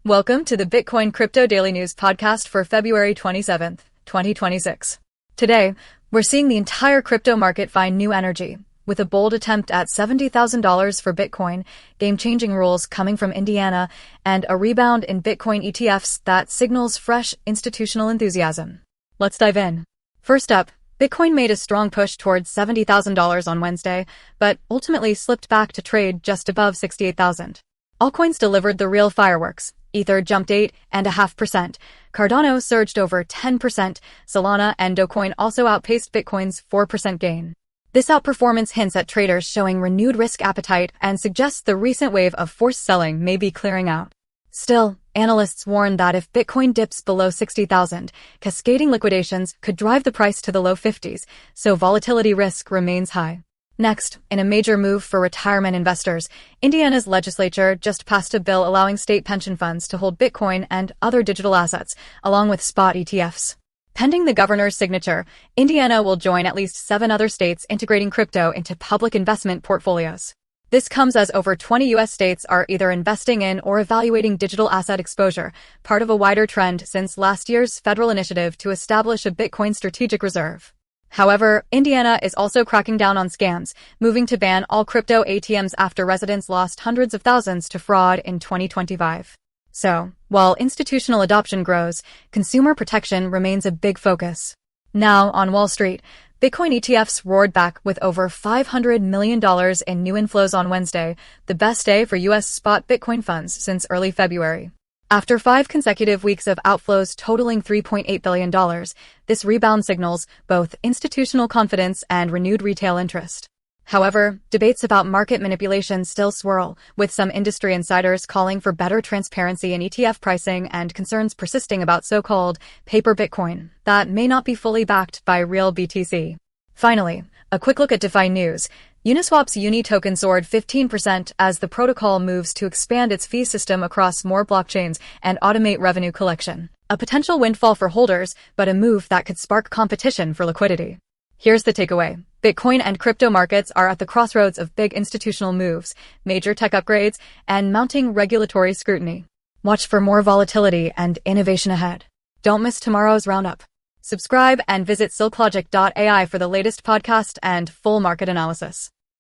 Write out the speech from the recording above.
Welcome to the Bitcoin Crypto Daily News podcast for February 27th, 2026. Today, we're seeing the entire crypto market find new energy, with a bold attempt at $70,000 for Bitcoin, game-changing rules coming from Indiana, and a rebound in Bitcoin ETFs that signals fresh institutional enthusiasm. Let's dive in. First up, Bitcoin made a strong push towards $70,000 on Wednesday, but ultimately slipped back to trade just above $68,000. Altcoins delivered the real fireworks. Ether jumped 8.5%. Cardano surged over 10%. Solana and Dogecoin also outpaced Bitcoin's 4% gain. This outperformance hints at traders showing renewed risk appetite and suggests the recent wave of forced selling may be clearing out. Still, analysts warn that if Bitcoin dips below 60,000, cascading liquidations could drive the price to the low 50s, so volatility risk remains high. Next, in a major move for retirement investors, Indiana's legislature just passed a bill allowing state pension funds to hold Bitcoin and other digital assets, along with spot ETFs. Pending the governor's signature, Indiana will join at least 7 other states integrating crypto into public investment portfolios. This comes as over 20 U.S. states are either investing in or evaluating digital asset exposure, part of a wider trend since last year's federal initiative to establish a Bitcoin strategic reserve. However, Indiana is also cracking down on scams, moving to ban all crypto ATMs after residents lost hundreds of thousands to fraud in 2025. So, while institutional adoption grows, consumer protection remains a big focus. Now, on Wall Street, Bitcoin ETFs roared back with over $500 million in new inflows on Wednesday, the best day for U.S. spot Bitcoin funds since early February. After 5 consecutive weeks of outflows totaling $3.8 billion, this rebound signals both institutional confidence and renewed retail interest. However, debates about market manipulation still swirl, with some industry insiders calling for better transparency in ETF pricing and concerns persisting about so-called paper Bitcoin that may not be fully backed by real BTC. Finally, a quick look at DeFi news. Uniswap's Uni token soared 15% as the protocol moves to expand its fee system across more blockchains and automate revenue collection. A potential windfall for holders, but a move that could spark competition for liquidity. Here's the takeaway. Bitcoin and crypto markets are at the crossroads of big institutional moves, major tech upgrades, and mounting regulatory scrutiny. Watch for more volatility and innovation ahead. Don't miss tomorrow's roundup. Subscribe and visit silklogic.ai for the latest podcast and full market analysis.